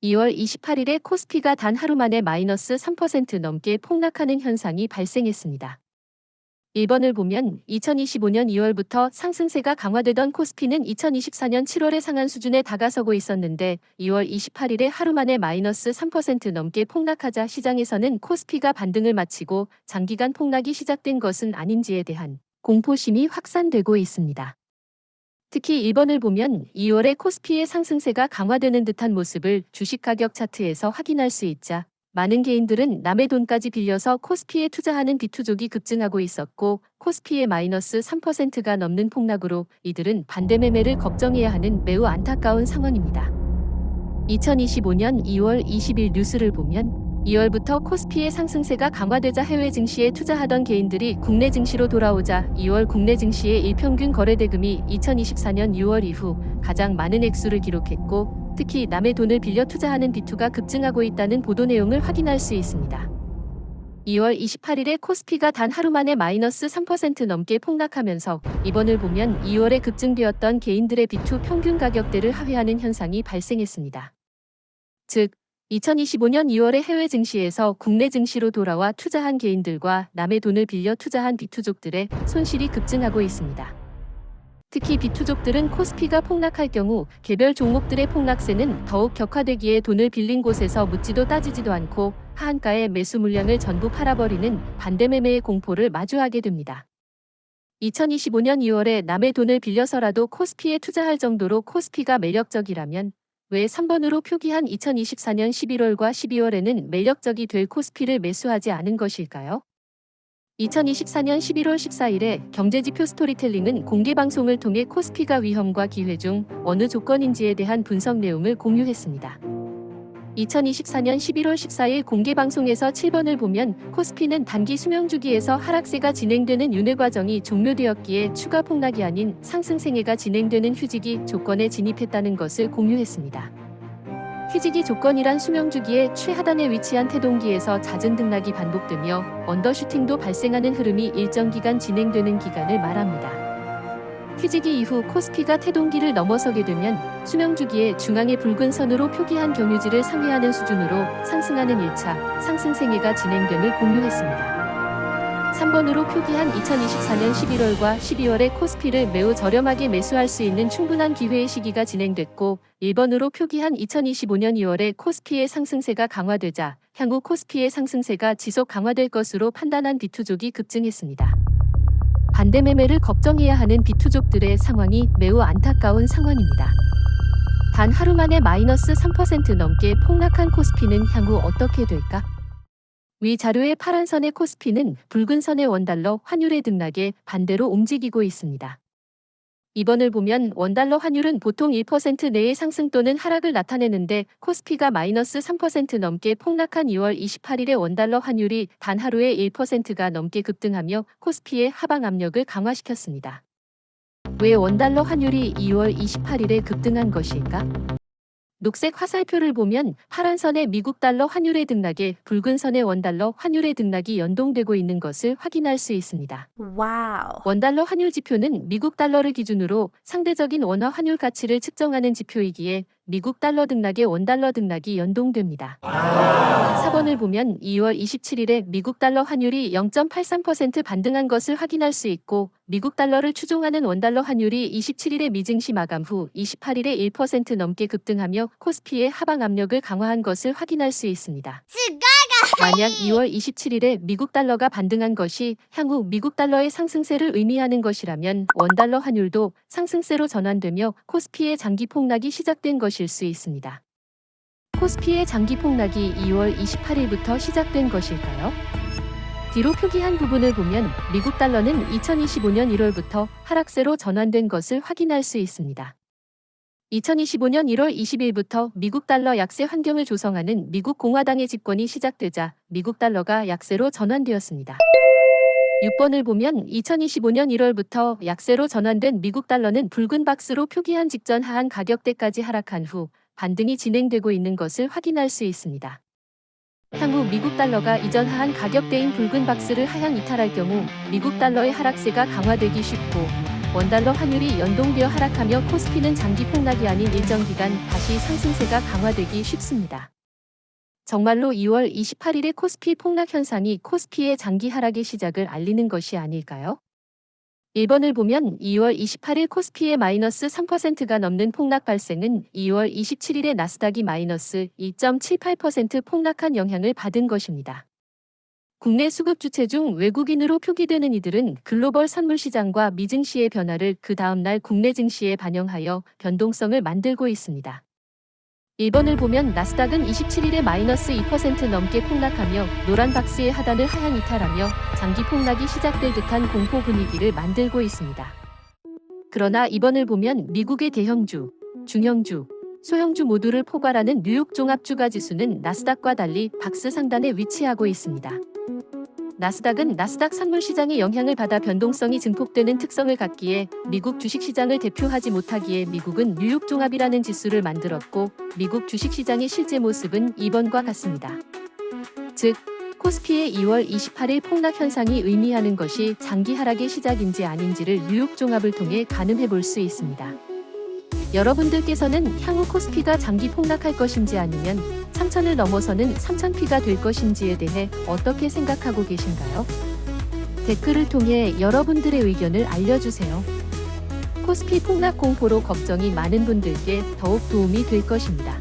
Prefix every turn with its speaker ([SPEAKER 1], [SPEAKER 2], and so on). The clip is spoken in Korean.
[SPEAKER 1] 2월 28일에 코스피가 단 하루 만에 마이너스 3% 넘게 폭락하는 현상이 발생했습니다. 1번을 보면 2025년 2월부터 상승세가 강화되던 코스피는 2024년 7월에 상한 수준에 다가서고 있었는데 2월 28일에 하루 만에 마이너스 3% 넘게 폭락하자 시장에서는 코스피가 반등을 마치고 장기간 폭락이 시작된 것은 아닌지에 대한 공포심이 확산되고 있습니다. 특히 1번을 보면 2월에 코스피의 상승세가 강화되는 듯한 모습을 주식가격 차트에서 확인할 수 있자 많은 개인들은 남의 돈까지 빌려서 코스피에 투자하는 비투족이 급증하고 있었고 코스피의 마이너스 3%가 넘는 폭락으로 이들은 반대매매를 걱정해야 하는 매우 안타까운 상황입니다. 2025년 2월 20일 뉴스를 보면 2월부터 코스피의 상승세가 강화되자 해외 증시에 투자하던 개인들이 국내 증시로 돌아오자 2월 국내 증시의 일평균 거래대금이 2024년 6월 이후 가장 많은 액수를 기록했고 특히 남의 돈을 빌려 투자하는 비투가 급증하고 있다는 보도 내용을 확인할 수 있습니다. 2월 28일에 코스피가 단 하루 만에 마이너스 3% 넘게 폭락하면서 이번을 보면 2월에 급증되었던 개인들의 비투 평균 가격대를 하회하는 현상이 발생했습니다. 즉 2025년 2월에 해외 증시에서 국내 증시로 돌아와 투자한 개인들과 남의 돈을 빌려 투자한 비투족들의 손실이 급증하고 있습니다. 특히 비투족들은 코스피가 폭락할 경우 개별 종목들의 폭락세는 더욱 격화되기에 돈을 빌린 곳에서 묻지도 따지지도 않고 하한가의 매수 물량을 전부 팔아버리는 반대매매의 공포를 마주하게 됩니다. 2025년 2월에 남의 돈을 빌려서라도 코스피에 투자할 정도로 코스피가 매력적이라면 왜 3번으로 표기한 2024년 11월과 12월에는 매력적이 될 코스피를 매수하지 않은 것일까요? 2024년 11월 14일에 경제지표 스토리텔링은 공개방송을 통해 코스피가 위험과 기회 중 어느 조건인지에 대한 분석 내용을 공유했습니다. 2024년 11월 14일 공개방송에서 7번을 보면 코스피는 단기 수명주기에서 하락세가 진행되는 윤회 과정이 종료되었기에 추가 폭락이 아닌 상승생애가 진행되는 휴지기 조건에 진입했다는 것을 공유했습니다. 휴지기 조건이란 수명주기의 최하단에 위치한 태동기에서 잦은 등락이 반복되며 언더슈팅도 발생하는 흐름이 일정 기간 진행되는 기간을 말합니다. 휴지기 이후 코스피가 태동기를 넘어서게 되면 수명주기의 중앙의 붉은 선으로 표기한 경유지를 상회하는 수준으로 상승하는 1차 상승생애가 진행됨을 공유했습니다. 3번으로 표기한 2024년 11월과 12월에 코스피를 매우 저렴하게 매수할 수 있는 충분한 기회의 시기가 진행됐고 1번으로 표기한 2025년 2월에 코스피의 상승세가 강화되자 향후 코스피의 상승세가 지속 강화될 것으로 판단한 비투족이 급증했습니다. 반대매매를 걱정해야 하는 비투족들의 상황이 매우 안타까운 상황입니다. 단 하루 만에 마이너스 3% 넘게 폭락한 코스피는 향후 어떻게 될까? 위 자료의 파란 선의 코스피는 붉은 선의 원달러 환율의 등락에 반대로 움직이고 있습니다. 2번을 보면 원달러 환율은 보통 1% 내의 상승 또는 하락을 나타내는데 코스피가 마이너스 3% 넘게 폭락한 2월 28일의 원달러 환율이 단 하루에 1%가 넘게 급등하며 코스피의 하방 압력을 강화시켰습니다. 왜 원달러 환율이 2월 28일에 급등한 것일까? 녹색 화살표를 보면 파란 선의 미국 달러 환율의 등락에 붉은 선의 원달러 환율의 등락이 연동되고 있는 것을 확인할 수 있습니다.
[SPEAKER 2] 와우.
[SPEAKER 1] 원달러 환율 지표는 미국 달러를 기준으로 상대적인 원화 환율 가치를 측정하는 지표이기에 미국 달러 등락에 원달러 등락이 연동됩니다. 4번을 보면 2월 27일에 미국 달러 환율이 0.83% 반등한 것을 확인할 수 있고 미국 달러를 추종하는 원달러 환율이 27일에 미증시 마감 후 28일에 1% 넘게 급등하며 코스피의 하방 압력을 강화한 것을 확인할 수 있습니다. 만약 2월 27일에 미국 달러가 반등한 것이 향후 미국 달러의 상승세를 의미하는 것이라면 원달러 환율도 상승세로 전환되며 코스피의 장기 폭락이 시작된 것일 수 있습니다. 코스피의 장기 폭락이 2월 28일부터 시작된 것일까요? 뒤로 표기한 부분을 보면 미국 달러는 2025년 1월부터 하락세로 전환된 것을 확인할 수 있습니다. 2025년 1월 20일부터 미국 달러 약세 환경을 조성하는 미국 공화당의 집권이 시작되자 미국 달러가 약세로 전환되었습니다. 6번을 보면 2025년 1월부터 약세로 전환된 미국 달러는 붉은 박스로 표기한 직전 하한 가격대까지 하락한 후 반등이 진행되고 있는 것을 확인할 수 있습니다. 향후 미국 달러가 이전 하한 가격대인 붉은 박스를 하향 이탈할 경우 미국 달러의 하락세가 강화되기 쉽고 원달러 환율이 연동되어 하락하며 코스피는 장기 폭락이 아닌 일정 기간 다시 상승세가 강화되기 쉽습니다. 정말로 2월 28일의 코스피 폭락 현상이 코스피의 장기 하락의 시작을 알리는 것이 아닐까요? 1번을 보면 2월 28일 코스피의 마이너스 3%가 넘는 폭락 발생은 2월 27일에 나스닥이 마이너스 2.78% 폭락한 영향을 받은 것입니다. 국내 수급 주체 중 외국인으로 표기되는 이들은 글로벌 선물 시장과 미증시의 변화를 그 다음 날 국내 증시에 반영하여 변동성을 만들고 있습니다. 1번을 보면 나스닥은 27일에 마이너스 2% 넘게 폭락하며 노란 박스의 하단을 하향 이탈하며 장기 폭락이 시작될 듯한 공포 분위기를 만들고 있습니다. 그러나 2번을 보면 미국의 대형주, 중형주, 소형주 모두를 포괄하는 뉴욕 종합주가 지수는 나스닥과 달리 박스 상단에 위치하고 있습니다. 나스닥은 나스닥 선물시장의 영향을 받아 변동성이 증폭되는 특성을 갖기에 미국 주식시장을 대표하지 못하기에 미국은 뉴욕 종합이라는 지수를 만들었고 미국 주식시장의 실제 모습은 2번과 같습니다. 즉, 코스피의 2월 28일 폭락 현상이 의미하는 것이 장기 하락의 시작인지 아닌지를 뉴욕 종합을 통해 가늠해 볼 수 있습니다. 여러분들께서는 향후 코스피가 장기 폭락할 것인지 아니면 3천을 넘어서는 3,000피가 될 것인지에 대해 어떻게 생각하고 계신가요? 댓글을 통해 여러분들의 의견을 알려주세요. 코스피 폭락 공포로 걱정이 많은 분들께 더욱 도움이 될 것입니다.